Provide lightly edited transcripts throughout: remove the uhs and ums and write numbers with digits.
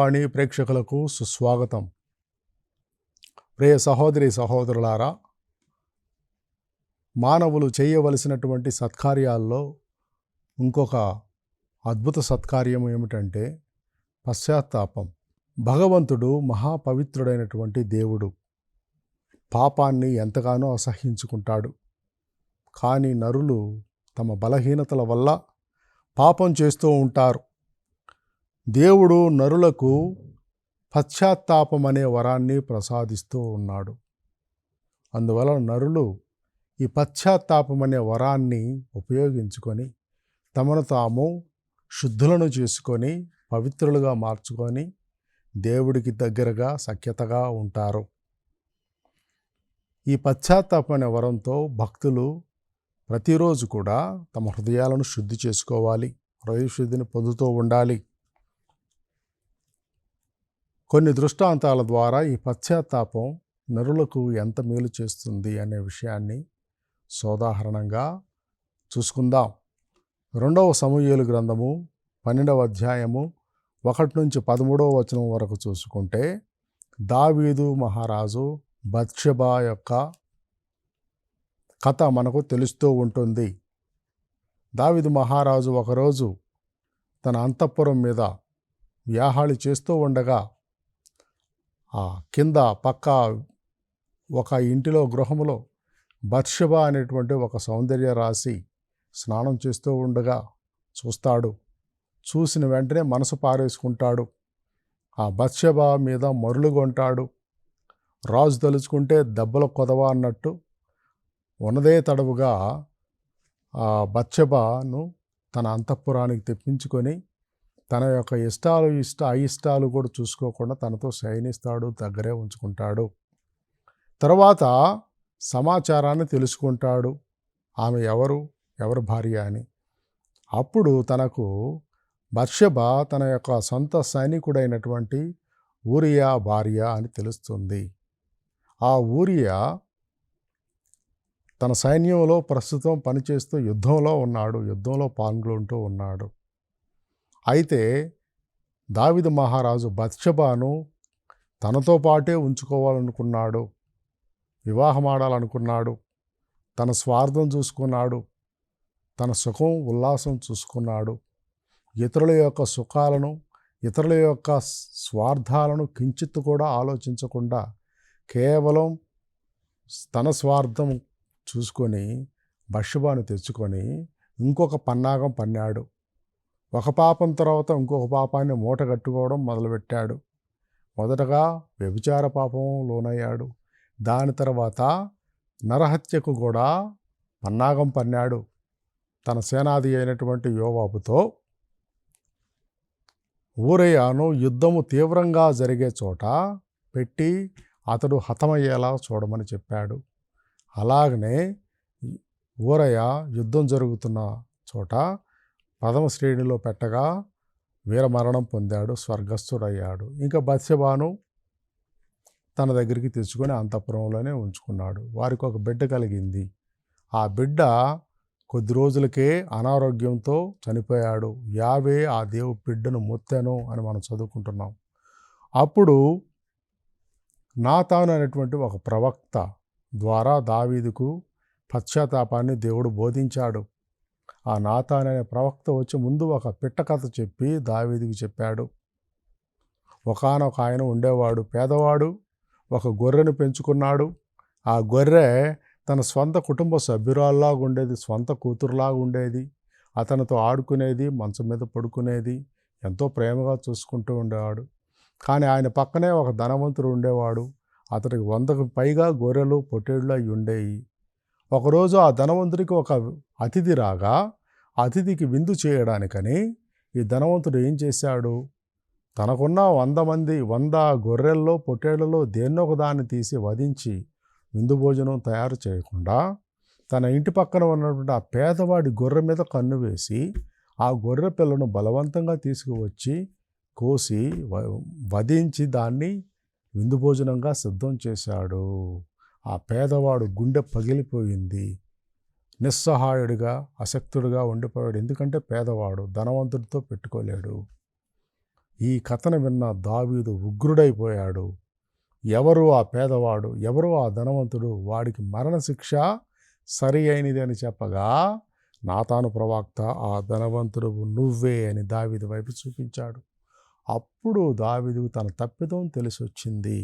దివ్యవాణి ప్రేక్షకులకు సుస్వాగతం. ప్రియ సహోదరి సహోదరులారా, మానవులు చేయవలసినటువంటి సత్కార్యాల్లో ఇంకొక అద్భుత సత్కార్యం ఏమిటంటే పశ్చాత్తాపం. భగవంతుడు మహాపవిత్రుడైనటువంటి దేవుడు. పాపాన్ని ఎంతగానో అసహ్యించుకుంటాడు. కానీ నరులు తమ బలహీనతల వల్ల పాపం చేస్తూ ఉంటారు. దేవుడు నరులకు పశ్చాత్తాపం అనే వరాన్ని ప్రసాదిస్తూ ఉన్నాడు. అందువలన నరులు ఈ పశ్చాత్తాపం అనే వరాన్ని ఉపయోగించుకొని తమను తాము శుద్ధులను చేసుకొని పవిత్రులుగా మార్చుకొని దేవుడికి దగ్గరగా సఖ్యతగా ఉంటారు. ఈ పశ్చాత్తాపం అనే వరంతో భక్తులు ప్రతిరోజు కూడా తమ హృదయాలను శుద్ధి చేసుకోవాలి, హృదయ శుద్ధిని పొందుతూ ఉండాలి. కొన్ని దృష్టాంతాల ద్వారా ఈ పశ్చాత్తాపం నరులకు ఎంత మేలు చేస్తుంది అనే విషయాన్ని సోదాహరణంగా చూసుకుందాం. 2వ సమూయేలు గ్రంథము 12వ అధ్యాయము 1 నుంచి 13వ వచనం వరకు చూసుకుంటే దావీదు మహారాజు బత్షెబా యొక్క కథ మనకు తెలుస్తూ ఉంటుంది. దావీదు మహారాజు ఒకరోజు తన అంతఃపురం మీద వ్యాహాళి చేస్తూ ఉండగా ఆ కింద పక్క ఒక ఇంటిలో గృహములో బత్షెబా అనేటువంటి ఒక సౌందర్య రాశి స్నానం చేస్తూ ఉండగా చూస్తాడు. చూసిన వెంటనే మనసు పారేసుకుంటాడు. ఆ బత్షెబా మీద మరులుగొంటాడు. రాజు తలుచుకుంటే దెబ్బల కొదవ అన్నట్టు ఉన్నదే తడవుగా ఆ బత్షెబాను తన అంతఃపురానికి తెప్పించుకొని తన యొక్క అయిష్టాలు కూడా చూసుకోకుండా తనతో శయనిస్తాడు, దగ్గరే ఉంచుకుంటాడు. తర్వాత సమాచారాన్ని తెలుసుకుంటాడు, ఆమె ఎవరు భార్య అని. అప్పుడు తనకు బత్షెబా తన యొక్క సొంత సైనికుడైనటువంటి ఊరియా భార్య అని తెలుస్తుంది. ఆ ఊరియా తన సైన్యంలో ప్రస్తుతం పనిచేస్తూ యుద్ధంలో పాల్గొంటూ ఉన్నాడు. అయితే దావీదు మహారాజు బత్షెబాను తనతో పాటే ఉంచుకోవాలనుకున్నాడు, వివాహమాడాలనుకున్నాడు. తన స్వార్థం చూసుకున్నాడు, తన సుఖం ఉల్లాసం చూసుకున్నాడు. ఇతరుల యొక్క సుఖాలను, ఇతరుల యొక్క స్వార్థాలను కించిత్తు కూడా ఆలోచించకుండా కేవలం తన స్వార్థం చూసుకొని బత్షెబాను తెచ్చుకొని ఇంకొక పన్నాగం పన్నాడు. ఒక పాపం తర్వాత ఇంకొక పాపాన్ని మూట కట్టుకోవడం మొదలుపెట్టాడు. మొదటగా వ్యభిచార పాపం లోనయ్యాడు. దాని తర్వాత నరహత్యకు కూడా పన్నాగం పన్నాడు. తన సేనాది అయినటువంటి యోవాబుతో ఊరయ్యను యుద్ధము తీవ్రంగా జరిగే చోట పెట్టి అతడు హతమయ్యేలా చూడమని చెప్పాడు. అలాగనే ఊరయ్య యుద్ధం జరుగుతున్న చోట ప్రథమ శ్రేణిలో పెట్టగా వీరమరణం పొందాడు, స్వర్గస్థుడయ్యాడు. ఇంకా బత్షెబాను తన దగ్గరికి తెచ్చుకొని అంతఃపురంలోనే ఉంచుకున్నాడు. వారికి ఒక బిడ్డ కలిగింది. ఆ బిడ్డ కొద్ది రోజులకే అనారోగ్యంతో చనిపోయాడు. యావే ఆ దేవు బిడ్డను మొత్తెను అని మనం చదువుకుంటున్నాం. అప్పుడు నాతాను అనేటువంటి ఒక ప్రవక్త ద్వారా దావీదుకు పశ్చాత్తాపాన్ని దేవుడు బోధించాడు. ఆ నాతాను అనే ప్రవక్త వచ్చి ముందు ఒక పిట్ట కథ చెప్పి దావీదుకు చెప్పాడు. ఒకానొక ఆయన ఉండేవాడు, పేదవాడు, ఒక గొర్రెను పెంచుకున్నాడు. ఆ గొర్రె తన స్వంత కుటుంబ సభ్యురాల్లాగా ఉండేది, స్వంత కూతురులాగా ఉండేది. అతనితో ఆడుకునేది, మంచం మీద పడుకునేది, ఎంతో ప్రేమగా చూసుకుంటూ ఉండేవాడు. కానీ ఆయన పక్కనే ఒక ధనవంతుడు ఉండేవాడు. అతడికి 100కు పైగా గొర్రెలు, పొట్టేళ్ళు అవి ఉండేవి. ఒకరోజు ఆ ధనవంతుడికి ఒక అతిథి రాగా అతిథికి విందు చేయడానికని ఈ ధనవంతుడు ఏం చేశాడు, తనకున్న 100 గొర్రెల్లో పొట్టేళ్లలో దేన్నో ఒక దాన్ని తీసి వధించి విందు భోజనం తయారు చేయకుండా తన ఇంటి పక్కన ఉన్నటువంటి ఆ పేదవాడి గొర్రె మీద కన్ను వేసి ఆ గొర్రె పిల్లను బలవంతంగా తీసుకువచ్చి కోసి వధించి దాన్ని విందు భోజనంగా సిద్ధం చేశాడు. ఆ పేదవాడు గుండె పగిలిపోయింది. నిస్సహాయుడిగా, అశక్తుడిగా ఉండిపోయాడు. ఎందుకంటే పేదవాడు ధనవంతుడితో పెట్టుకోలేడు. ఈ కథను విన్న దావీదు ఉగ్రుడైపోయాడు. ఎవరు ఆ పేదవాడు, ఎవరు ఆ ధనవంతుడు, వాడికి మరణశిక్ష సరి అయినది అని చెప్పగా నాతాను ప్రవక్త ఆ ధనవంతుడు నువ్వే అని దావీదు వైపు చూపించాడు. అప్పుడు దావీదుకు తన తప్పిదం తెలిసొచ్చింది.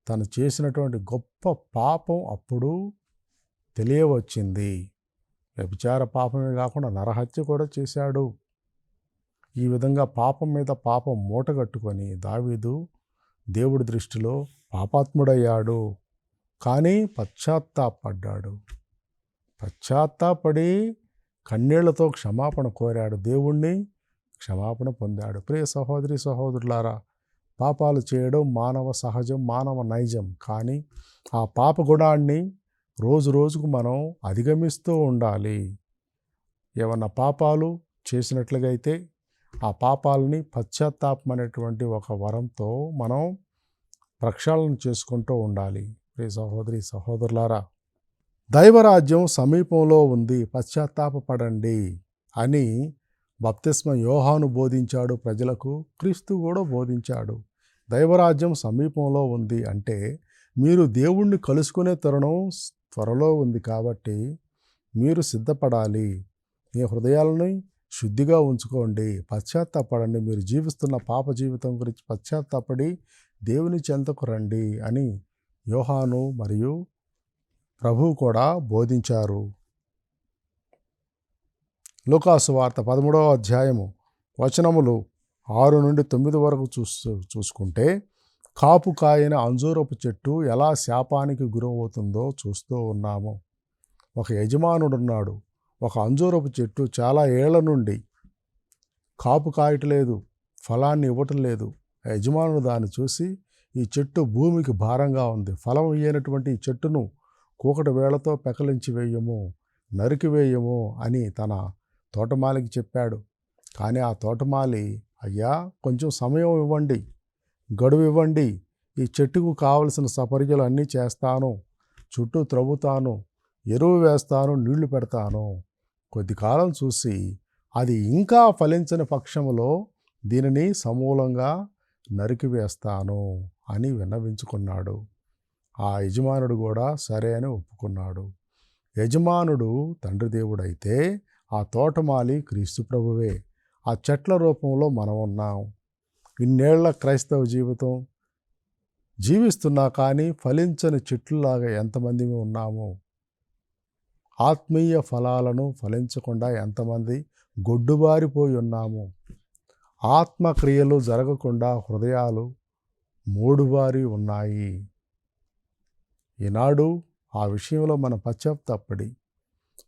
తను చేసినటువంటి గొప్ప పాపం అప్పుడు తెలియవచ్చింది. వ్యభిచార పాపమే కాకుండా నరహత్య కూడా చేశాడు. ఈ విధంగా పాపం మీద పాపం మూటగట్టుకొని దావీదు దేవుడి దృష్టిలో పాపాత్ముడయ్యాడు. కానీ పశ్చాత్తాపడ్డాడు. పశ్చాత్తాపడి కన్నీళ్లతో క్షమాపణ కోరాడు. దేవుణ్ణి క్షమాపణ పొందాడు. ప్రియ సహోదరి సహోదరులారా, పాపాలు చేయడం మానవ సహజం, మానవ నైజం. కానీ ఆ పాప గుణాన్ని రోజు రోజుకు మనం అధిగమిస్తూ ఉండాలి. ఏమన్నా పాపాలు చేసినట్లుగైతే ఆ పాపాలని పశ్చాత్తాపం అనేటువంటి ఒక వరంతో మనం ప్రక్షాళన చేసుకుంటూ ఉండాలి. ప్రియ సహోదరి సహోదరులారా, దైవరాజ్యం సమీపంలో ఉంది, పశ్చాత్తాపపడండి అని బప్తిస్మ యోహాను బోధించాడు ప్రజలకు. క్రీస్తు కూడా బోధించాడు. దైవరాజ్యం సమీపంలో ఉంది అంటే మీరు దేవుణ్ణి కలుసుకునే తరుణం త్వరలో ఉంది. కాబట్టి మీరు సిద్ధపడాలి. మీ హృదయాలని శుద్ధిగా ఉంచుకోండి, పశ్చాత్తాపడండి. మీరు జీవిస్తున్న పాప జీవితం గురించి పశ్చాత్తాపడి దేవుని చెంతకు రండి అని యోహాను మరియు ప్రభువు కూడా బోధించారు. లూకాసు వార్త 13వ అధ్యాయము వచనములు 6 నుండి 9 వరకు చూసుకుంటే, కాపు కాయని అంజూరపు చెట్టు ఎలా శాపానికి గురవుతుందో చూస్తూ ఉన్నాము. ఒక యజమానుడున్నాడు. ఒక అంజూరపు చెట్టు చాలా ఏళ్ల నుండి కాపు కాయట్లేదు, ఫలాన్ని ఇవ్వటం లేదు. యజమానుడు దాన్ని చూసి, ఈ చెట్టు భూమికి భారంగా ఉంది, ఫలం ఇయ్యనటువంటి ఈ చెట్టును కూకటి వేళ్లతో పెకలించి వేయము, నరికివేయము అని తన తోటమాలికి చెప్పాడు. కానీ ఆ తోటమాలి, అయ్యా కొంచెం సమయం ఇవ్వండి, గడువు ఇవ్వండి, ఈ చెట్టుకు కావలసిన సపర్యలు అన్నీ చేస్తాను, చుట్టూ త్రవ్వుతాను, ఎరువు వేస్తాను, నీళ్లు పెడతాను, కొద్ది కాలం చూసి అది ఇంకా ఫలించని పక్షంలో దీనిని సమూలంగా నరికివేస్తాను అని విన్నవించుకున్నాడు. ఆ యజమానుడు కూడా సరే అని ఒప్పుకున్నాడు. యజమానుడు తండ్రి దేవుడైతే ఆ తోటమాలి క్రీస్తు ప్రభువే. ఆ చెట్ల రూపంలో మనం ఉన్నాం. ఇన్నేళ్ల క్రైస్తవ జీవితం జీవిస్తున్నా కానీ ఫలించని చెట్లులాగా ఎంతమంది ఉన్నాము. ఆత్మీయ ఫలాలను ఫలించకుండా ఎంతమంది గొడ్డుబారిపోయి ఉన్నాము. ఆత్మక్రియలు జరగకుండా హృదయాలు మూడుబారి ఉన్నాయి. ఈనాడు ఆ విషయంలో మనం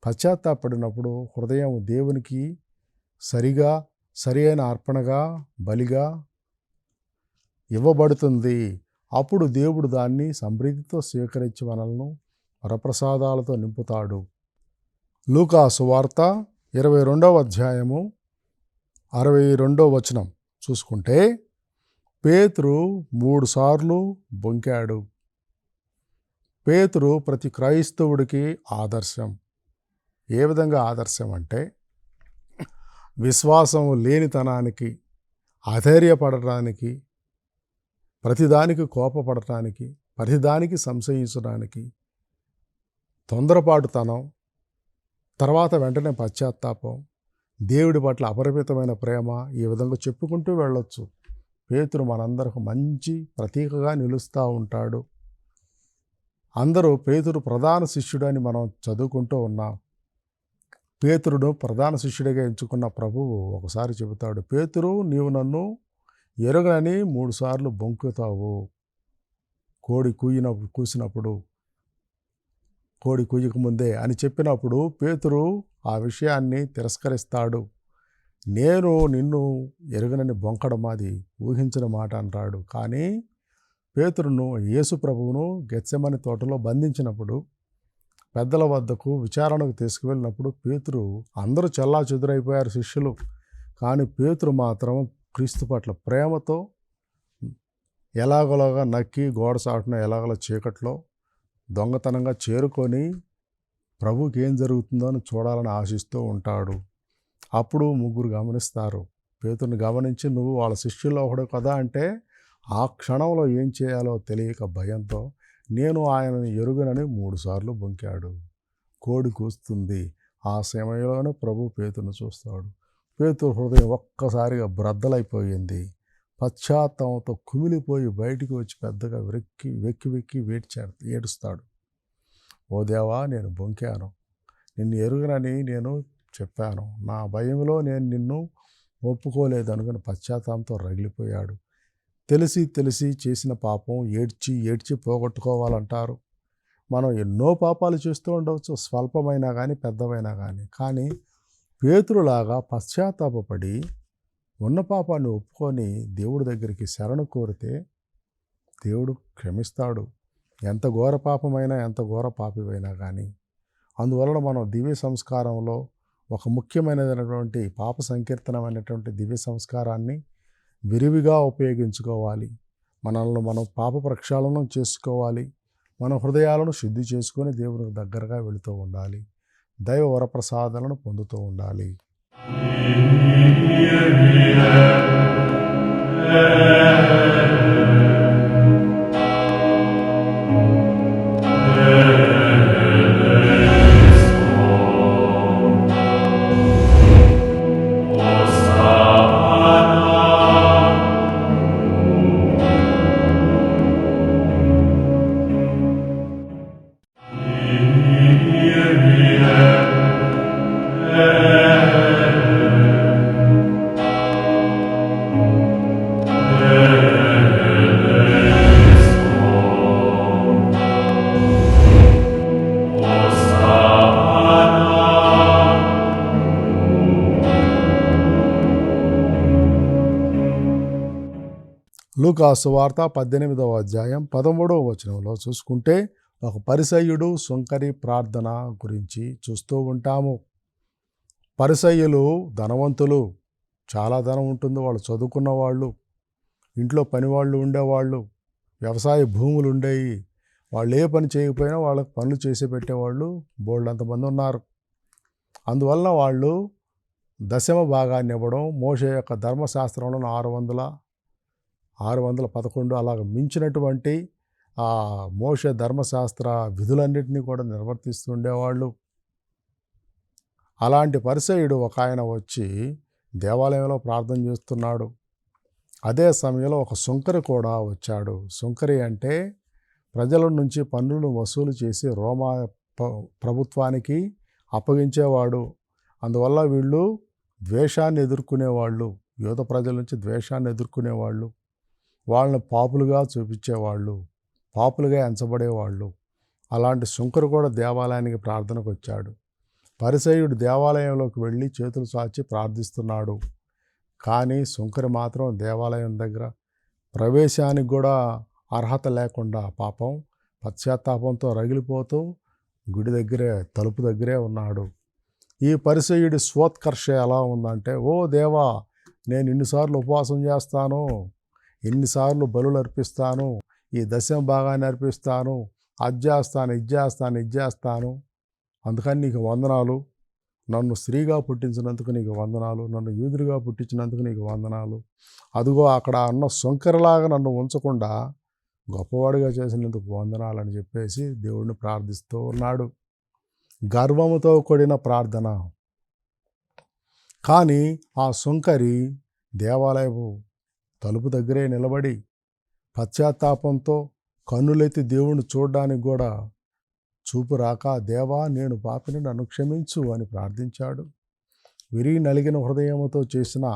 పశ్చాత్తాపడినప్పుడు హృదయం దేవునికి సరి అయిన అర్పణగా, బలిగా ఇవ్వబడుతుంది. అప్పుడు దేవుడు దాన్ని సమృద్ధితో స్వీకరించి మనల్ని వరప్రసాదాలతో నింపుతాడు. లూకాసు వార్త 22వ అధ్యాయము 62వ వచనం చూసుకుంటే, పేతురు 3 సార్లు బొంకాడు. పేతురు ప్రతి క్రైస్తవుడికి ఆదర్శం. ఏ విధంగా ఆదర్శం అంటే, విశ్వాసం లేనితనానికి, అధైర్యపడటానికి, ప్రతిదానికి కోపపడటానికి, ప్రతిదానికి సంశయించడానికి, తొందరపాటుతనం, తర్వాత వెంటనే పశ్చాత్తాపం, దేవుడి పట్ల అపరిమితమైన ప్రేమ, ఈ విధంగా చెప్పుకుంటూ వెళ్ళొచ్చు. పేతురు మనందరికి మంచి ప్రతీకగా నిలుస్తూ ఉంటాడు. అందరూ పేతురు ప్రధాన శిష్యుడని మనం చదువుకుంటూ ఉన్నాం. పేతురును ప్రధాన శిష్యుడిగా ఎంచుకున్న ప్రభువు ఒకసారి చెబుతాడు, పేతురు నీవు నన్ను ఎరుగనని 3 సార్లు బొంకుతావు. కోడి కూసినప్పుడు, కోడి కూయక ముందే అని చెప్పినప్పుడు పేతురు ఆ విషయాన్ని తిరస్కరిస్తాడు. నేను నిన్ను ఎరుగనని బొంకడం అది ఊహించిన మాట అంటాడు. కానీ పేతురును యేసు ప్రభువును గెత్సెమని తోటలో బంధించినప్పుడు, పెద్దల వద్దకు విచారణకు తీసుకువెళ్ళినప్పుడు పేతురు, అందరూ చెల్లాచెదురైపోయారు శిష్యులు. కానీ పేతురు మాత్రం క్రీస్తు పట్ల ప్రేమతో ఎలాగోలాగా నక్కి గోడ సాటున ఎలాగోలా చీకట్లో దొంగతనంగా చేరుకొని ప్రభుకి ఏం జరుగుతుందో అని చూడాలని ఆశిస్తూ ఉంటాడు. అప్పుడు ముగ్గురు గమనిస్తారు, పేతురుని గమనించి, నువ్వు వాళ్ళ శిష్యుల్లో ఒకడు కదా అంటే, ఆ క్షణంలో ఏం చేయాలో తెలియక భయంతో, నేను ఆయనను ఎరుగనని 3 సార్లు బొంకాడు. కోడి కూస్తుంది. ఆ సమయంలోనే ప్రభు పేతురుని చూస్తాడు. పేతురు హృదయం ఒక్కసారిగా బ్రద్దలైపోయింది. పశ్చాత్తాపంతో కుమిలిపోయి బయటికి వచ్చి పెద్దగా వెక్కి ఏడుస్తాడు. ఓ దేవా, నేను బొంకాను, నిన్ను ఎరుగనని నేను చెప్పాను, నా భయంలో నేను నిన్ను ఒప్పుకోలేదు అనుకుని పశ్చాత్తాపంతో రగిలిపోయాడు. తెలిసి చేసిన పాపం ఏడ్చి పోగొట్టుకోవాలంటారు. మనం ఎన్నో పాపాలు చేస్తూ ఉండవచ్చు, స్వల్పమైనా కానీ పెద్దవైనా కానీ పేతురులాగా పశ్చాత్తాపపడి ఉన్న పాపాన్ని ఒప్పుకొని దేవుడి దగ్గరికి శరణు కోరితే దేవుడు క్షమిస్తాడు. ఎంత ఘోర పాపమైనా, ఎంత ఘోర పాపివైనా కానీ. అందువలన మనం దివ్య సంస్కారంలో ఒక ముఖ్యమైనటువంటి పాప సంకీర్తనమైనటువంటి దివ్య సంస్కారాన్ని విరివిగా ఉపయోగించుకోవాలి. మనల్ని మనం పాప ప్రక్షాళనం చేసుకోవాలి. మన హృదయాలను శుద్ధి చేసుకొని దేవునికి దగ్గరగా వెళుతూ ఉండాలి. దైవ వరప్రసాదాలను పొందుతూ ఉండాలి. లూకా సువార్త 18వ అధ్యాయం 13వ వచనంలో చూసుకుంటే, ఒక పరిసయ్యుడు సుంకరి ప్రార్థన గురించి చూస్తూ ఉంటాము. పరిసయ్యులు ధనవంతులు, చాలా ధనం ఉంటుంది, వాళ్ళు చదువుకున్న వాళ్ళు, ఇంట్లో పనివాళ్ళు ఉండేవాళ్ళు, వ్యవసాయ భూములు ఉండేవి. వాళ్ళు ఏ పని చేయకపోయినా వాళ్ళకి పనులు చేసి పెట్టేవాళ్ళు బోల్డంతమంది ఉన్నారు. అందువలన వాళ్ళు దశమ భాగాన్ని ఇవ్వడం మోషే యొక్క ధర్మశాస్త్రంలో 611 అలాగ మించినటువంటి ఆ మోషే ధర్మశాస్త్ర విధులన్నింటినీ కూడా నిర్వర్తిస్తుండేవాళ్ళు. అలాంటి పరిసయ్యుడు ఒక ఆయన వచ్చి దేవాలయంలో ప్రార్థన చేస్తున్నాడు. అదే సమయంలో ఒక సుంకరి కూడా వచ్చాడు. సుంకరి అంటే ప్రజల నుంచి పన్నులను వసూలు చేసి రోమా ప్రభుత్వానికి అప్పగించేవాడు. అందువల్ల వీళ్ళు ద్వేషాన్ని ఎదుర్కొనేవాళ్ళు, యూద ప్రజల నుంచి ద్వేషాన్ని ఎదుర్కొనేవాళ్ళు, వాళ్ళని పాపులుగా చూపించేవాళ్ళు, పాపులుగా ఎంచబడేవాళ్ళు. అలాంటి సుంకరు కూడా దేవాలయానికి ప్రార్థనకు వచ్చాడు. పరిసయ్యుడు దేవాలయంలోకి వెళ్ళి చేతులు చాచి ప్రార్థిస్తున్నాడు. కానీ సుంకరి మాత్రం దేవాలయం దగ్గర ప్రవేశానికి కూడా అర్హత లేకుండా పాపం పశ్చాత్తాపంతో రగిలిపోతూ గుడి దగ్గరే, తలుపు దగ్గరే ఉన్నాడు. ఈ పరిసయ్యుడి స్వోత్కర్ష ఎలా ఉందంటే, ఓ దేవా, నేను ఇన్నిసార్లు ఉపవాసం చేస్తాను, ఎన్నిసార్లు బలులు అర్పిస్తాను, ఈ దశమ భాగాన్ని అర్పిస్తాను, ఇది చేస్తాను, అందుకని నీకు వందనాలు, నన్ను స్త్రీగా పుట్టించినందుకు నీకు వందనాలు, నన్ను యూదుడిగా పుట్టించినందుకు నీకు వందనాలు, అదిగో అక్కడ అన్న శంకరలాగా నన్ను ఉంచకుండా గొప్పవాడిగా చేసినందుకు వందనాలు అని చెప్పేసి దేవుడిని ప్రార్థిస్తూ ఉన్నాడు. గర్వముతో కూడిన ప్రార్థన. కానీ ఆ సుంకరి దేవాలయపు తలుపు దగ్గరే నిలబడి పశ్చాత్తాపంతో కన్నులెత్తి దేవుణ్ణి చూడడానికి కూడా చూపు రాక, దేవా, నేను పాపిని, నన్ను క్షమించు అని ప్రార్థించాడు. విరిగి నలిగిన హృదయంతో చేసిన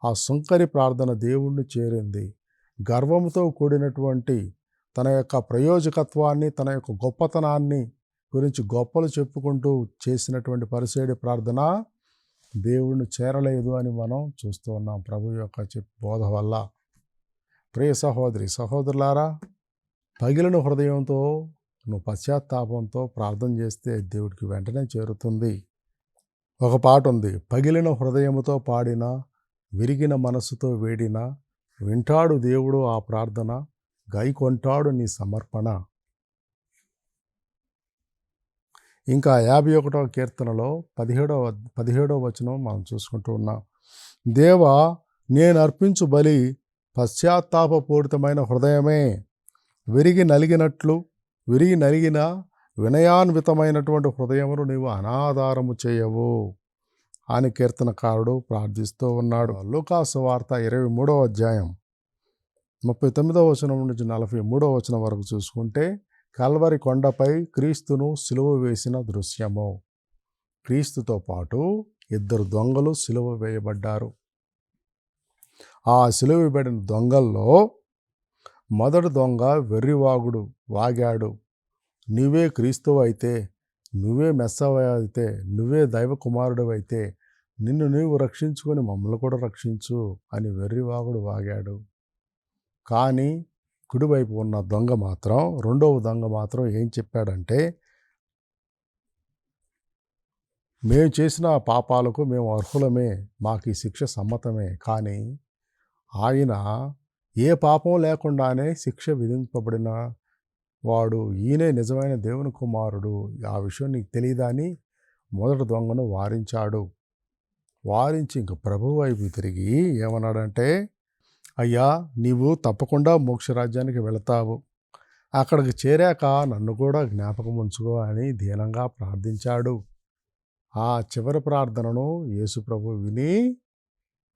ఆ సుంకరి ప్రార్థన దేవుణ్ణి చేరింది. గర్వంతో కూడినటువంటి తన యొక్క ప్రయోజకత్వాన్ని, తన యొక్క గొప్పతనాన్ని గురించి గొప్పలు చెప్పుకుంటూ చేసినటువంటి పరిసయ్యుడి ప్రార్థన దేవుణ్ణి చేరలేదు అని మనం చూస్తూ ఉన్నాం ప్రభు యొక్క బోధ వల్ల. ప్రియ సహోదరులారా, పగిలిన హృదయంతో నువ్వు పశ్చాత్తాపంతో ప్రార్థన చేస్తే దేవుడికి వెంటనే చేరుతుంది. ఒక పాట ఉంది, పగిలిన హృదయముతో పాడిన, విరిగిన మనసుతో వేడిన, వింటాడు దేవుడు ఆ ప్రార్థన, గైకొంటాడు నీ సమర్పణ. ఇంకా 51వ కీర్తనలో 17వ వచనం మనం చూసుకుంటూ ఉన్నాం. దేవా, నేను అర్పించు బలి పశ్చాత్తాపపూరితమైన హృదయమే. విరిగి నలిగిన వినయాన్వితమైనటువంటి హృదయమును నీవు అనాధారము చేయవు అని కీర్తనకారుడు ప్రార్థిస్తూ ఉన్నాడు. లూకాసు వార్త 23వ అధ్యాయం 39వ వచనం నుంచి 43వ వచనం వరకు చూసుకుంటే కల్వరి కొండపై క్రీస్తును సిలువ వేసిన దృశ్యము. క్రీస్తుతో పాటు 2 దొంగలు సిలువ వేయబడ్డారు. ఆ సిలువ వేయబడిన దొంగల్లో మొదటి దొంగ వెర్రివాగుడు వాగాడు. నువ్వే క్రీస్తువు అయితే, నువ్వే మెస్సవ అయితే, నువ్వే దైవ కుమారుడు అయితే నిన్ను నీవు రక్షించుకొని మమ్మల్ని కూడా రక్షించు అని వెర్రివాగుడు వాగాడు. కానీ కుడివైపు ఉన్న దొంగ మాత్రం, రెండవ దొంగ మాత్రం ఏం చెప్పాడంటే, మేము చేసిన పాపాలకు మేము అర్హులమే, మాకు ఈ శిక్ష సమ్మతమే. కానీ ఆయన ఏ పాపం లేకుండానే శిక్ష విధింపబడిన వాడు, ఈయనే నిజమైన దేవుని కుమారుడు, ఆ విషయం నీకు తెలియదా అని మొదటి దొంగను వారించాడు. వారించి ఇంక ప్రభు వైపు తిరిగి ఏమన్నాడంటే, అయ్యా, నీవు తప్పకుండా మోక్షరాజ్యానికి వెళతావు, అక్కడికి చేరాక నన్ను కూడా జ్ఞాపకం ఉంచుకో అని దీనంగా ప్రార్థించాడు. ఆ చివరి ప్రార్థనను యేసు ప్రభు విని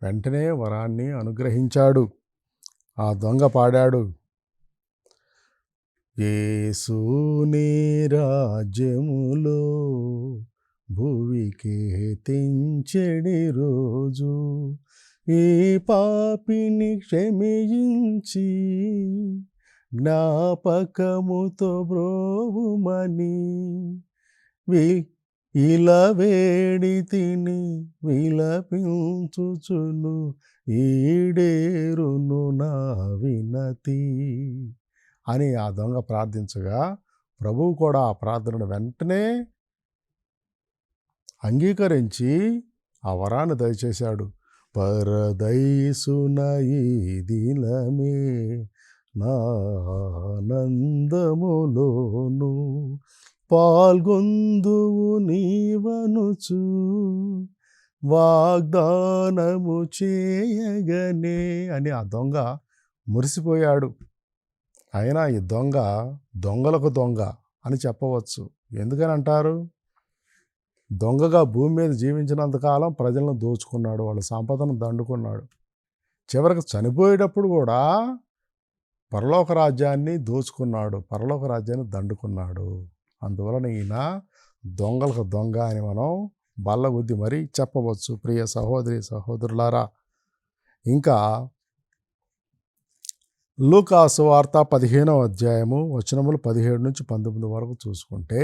వెంటనే వరాన్ని అనుగ్రహించాడు. ఆ దొంగ పాడాడు, యేసుని రాజ్యములో భువికే తెంచెడి రోజు, ఈ పాపిని క్షమించి జ్ఞాపకముతో బ్రోవుమని ఇలా వేడి తిని విలపించుచును, ఈడేరును నా వినతి అని ఆ దొంగ ప్రార్థించగా ప్రభువు కూడా ఆ ప్రార్థనను వెంటనే అంగీకరించి ఆ వరాన్ని దయచేశాడు. పరదైసున ఈ దినమే నా ఆనందములోను పాల్గొందువు నీవనుచు వాగ్దానము చేయగనే అని ఆ దొంగ మురిసిపోయాడు. అయినా ఈ దొంగ దొంగలకు దొంగ అని చెప్పవచ్చు. ఎందుకని అంటారు? దొంగగా భూమి మీద జీవించినంతకాలం ప్రజలను దోచుకున్నాడు, వాళ్ళ సంపదను దండుకున్నాడు. చివరికి చనిపోయేటప్పుడు కూడా పరలోక రాజ్యాన్ని దోచుకున్నాడు, పరలోక రాజ్యాన్ని దండుకున్నాడు. అందువలన ఈయన దొంగలకు దొంగ అని మనం బల్లగుద్ది మరీ చెప్పవచ్చు. ప్రియ సహోదరి సహోదరులారా, ఇంకా లూకాసు వార్త 15వ అధ్యాయము వచనములు 17 నుంచి 19 వరకు చూసుకుంటే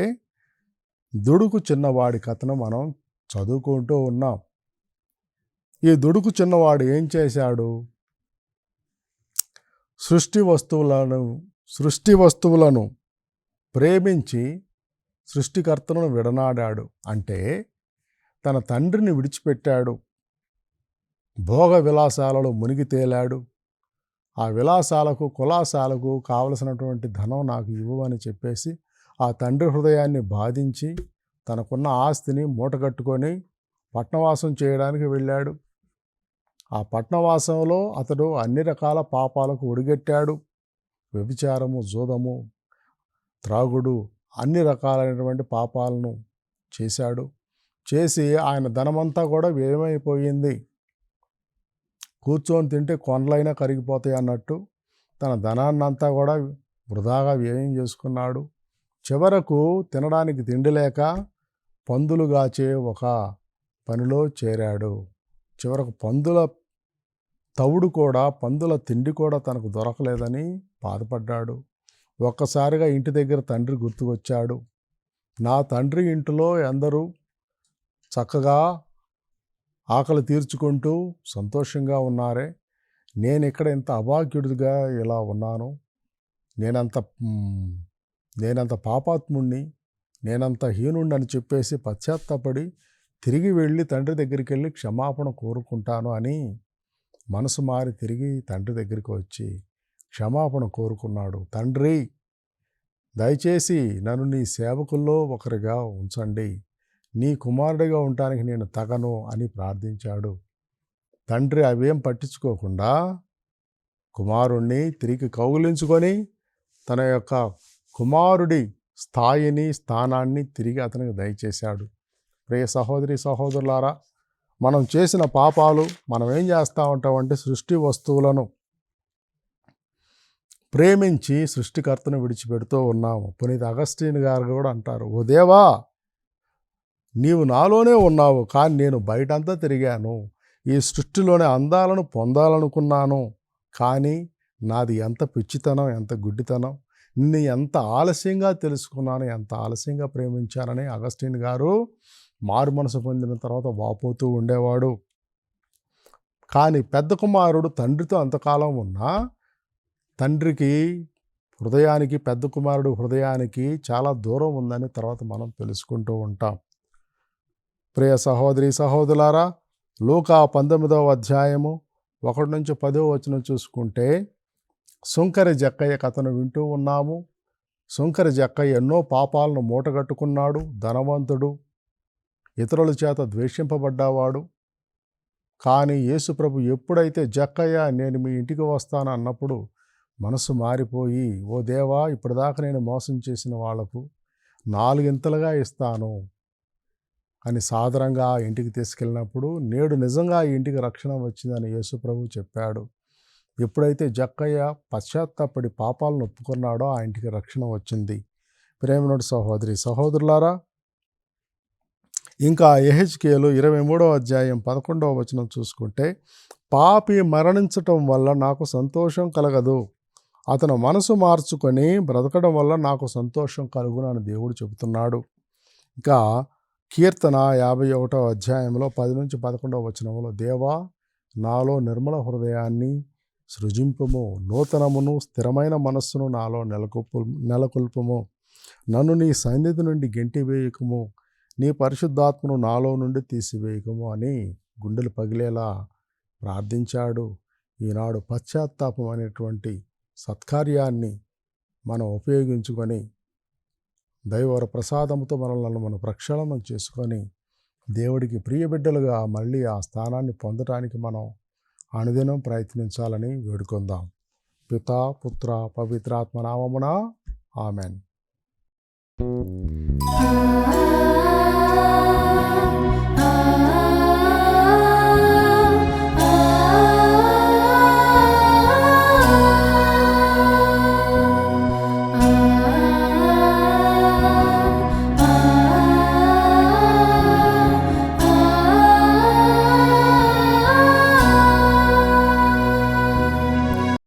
దుడుకు చిన్నవాడి కథను మనం చదువుకుంటూ ఉన్నాం. ఈ దుడుకు చిన్నవాడు ఏం చేశాడు? సృష్టి వస్తువులను ప్రేమించి సృష్టికర్తను విడనాడాడు. అంటే తన తండ్రిని విడిచిపెట్టాడు, భోగ విలాసాలలో మునిగి తేలాడు. ఆ విలాసాలకు కులాసాలకు కావలసినటువంటి ధనం నాకు ఇవ్వమని చెప్పేసి ఆ తండ్రి హృదయాన్ని బాధించి తనకున్న ఆస్తిని మూటగట్టుకొని పట్నవాసం చేయడానికి వెళ్ళాడు. ఆ పట్నవాసంలో అతడు అన్ని రకాల పాపాలకు ఒడిగట్టాడు. వ్యభిచారము, జూదము, త్రాగుడు, అన్ని రకాలైనటువంటి పాపాలను చేశాడు. చేసి ఆయన ధనమంతా కూడా వ్యయమైపోయింది. కూర్చొని తింటే కొండలైనా కరిగిపోతాయి అన్నట్టు తన ధనాన్నంతా కూడా వృధాగా వ్యయం చేసుకున్నాడు. చివరకు తినడానికి తిండి లేక పందులు గాచే ఒక పనిలో చేరాడు. చివరకు పందుల తవుడు కూడా, పందుల తిండి కూడా తనకు దొరకలేదని బాధపడ్డాడు. ఒక్కసారిగా ఇంటి దగ్గర తండ్రి గుర్తుకొచ్చాడు. నా తండ్రి ఇంటిలో ఎందరూ చక్కగా ఆకలి తీర్చుకుంటూ సంతోషంగా ఉన్నారే, నేను ఇక్కడ ఇంత అభాగ్యుడిగా ఇలా ఉన్నాను, నేనంత పాపాత్ముణ్ణి, నేనంత హీనుణ్ణి అని చెప్పేసి పశ్చాత్తాపడి తిరిగి వెళ్ళి తండ్రి దగ్గరికి వెళ్ళి క్షమాపణ కోరుకుంటాను అని మనసు మారి తిరిగి తండ్రి దగ్గరికి వచ్చి క్షమాపణ కోరుకున్నాడు. తండ్రి, దయచేసి నన్ను నీ సేవకుల్లో ఒకరిగా ఉంచండి, నీ కుమారుడిగా ఉండటానికి నేను తగను అని ప్రార్థించాడు. తండ్రి అవేం పట్టించుకోకుండా కుమారుణ్ణి తిరిగి కౌగిలించుకొని తన యొక్క కుమారుడి స్థాయిని స్థానాన్ని తిరిగి అతనికి దయచేశాడు. ప్రియ సహోదరి సహోదరులారా, మనం చేసిన పాపాలు మనం ఏం చేస్తూ ఉంటామంటే సృష్టి వస్తువులను ప్రేమించి సృష్టికర్తను విడిచిపెడుతూ ఉన్నాము. పునీత అగస్టిన్ గారు కూడా అంటారు, ఓ దేవా, నీవు నాలోనే ఉన్నావు, కానీ నేను బయటంతా తిరిగాను, ఈ సృష్టిలోని అందాలను పొందాలనుకున్నాను, కానీ నాది ఎంత పిచ్చితనం, ఎంత గుడ్డితనం, నిన్ను ఎంత ఆలస్యంగా తెలుసుకున్నాను, ఎంత ఆలస్యంగా ప్రేమించానని అగస్టిన్ గారు మారు మనసు పొందిన తర్వాత వాపోతూ ఉండేవాడు. కానీ పెద్ద కుమారుడు తండ్రితో అంతకాలం ఉన్నా తండ్రికి హృదయానికి, పెద్ద కుమారుడు హృదయానికి చాలా దూరం ఉందని తర్వాత మనం తెలుసుకుంటూ ఉంటాం. ప్రియ సహోదరి సహోదరులారా, లూకా 19వ అధ్యాయము 1 నుంచి 10వ వచనం చూసుకుంటే సుంకరి జక్కయ్య కథను వింటూ ఉన్నాము. సుంకరి జక్కయ్య ఎన్నో పాపాలను మూటగట్టుకున్నాడు, ధనవంతుడు, ఇతరుల చేత ద్వేషింపబడ్డవాడు. కానీ యేసుప్రభు ఎప్పుడైతే జక్కయ్య నేను మీ ఇంటికి వస్తాను అన్నప్పుడు మనసు మారిపోయి, ఓ దేవా, ఇప్పటిదాకా నేను మోసం చేసిన వాళ్లకు 4 ఇంతలుగా ఇస్తాను అని సాదరంగా ఇంటికి తీసుకెళ్ళినప్పుడు నేడు నిజంగా ఈ ఇంటికి రక్షణ వచ్చిందని యేసుప్రభు చెప్పాడు. ఎప్పుడైతే జక్కయ్య పశ్చాత్తాపడి పాపాలను ఒప్పుకున్నాడో ఆ ఇంటికి రక్షణ వచ్చింది. ప్రేమనుడి సహోదరి సహోదరులారా, ఇంకా యెహెజ్కేలు 23వ అధ్యాయం 11వ వచనం చూసుకుంటే, పాపి మరణించటం వల్ల నాకు సంతోషం కలగదు, అతను మనసు మార్చుకొని బ్రతకడం వల్ల నాకు సంతోషం కలుగును అని దేవుడు చెబుతున్నాడు. ఇంకా కీర్తన 51వ అధ్యాయంలో 10 నుంచి 11వ వచనంలో, దేవా, నాలో నిర్మల హృదయాన్ని సృజింపుము, నూతనమును స్థిరమైన మనస్సును నాలో నెలకొల్పుము, నన్ను నీ సన్నిధి నుండి గెంటివేయకము, నీ పరిశుద్ధాత్మను నాలో నుండి తీసివేయకము అని గుండెలు పగిలేలా ప్రార్థించాడు. ఈనాడు పశ్చాత్తాపం అనేటువంటి సత్కార్యాన్ని మనం ఉపయోగించుకొని దైవవర ప్రసాదంతో మనల్ని మనం ప్రక్షాళనం చేసుకొని దేవుడికి ప్రియబిడ్డలుగా మళ్ళీ ఆ స్థానాన్ని పొందడానికి మనం అనుదినం ప్రయత్నించాలని వేడుకొందాం. పితా, పుత్ర, పవిత్రాత్మ నామమున ఆమెన్.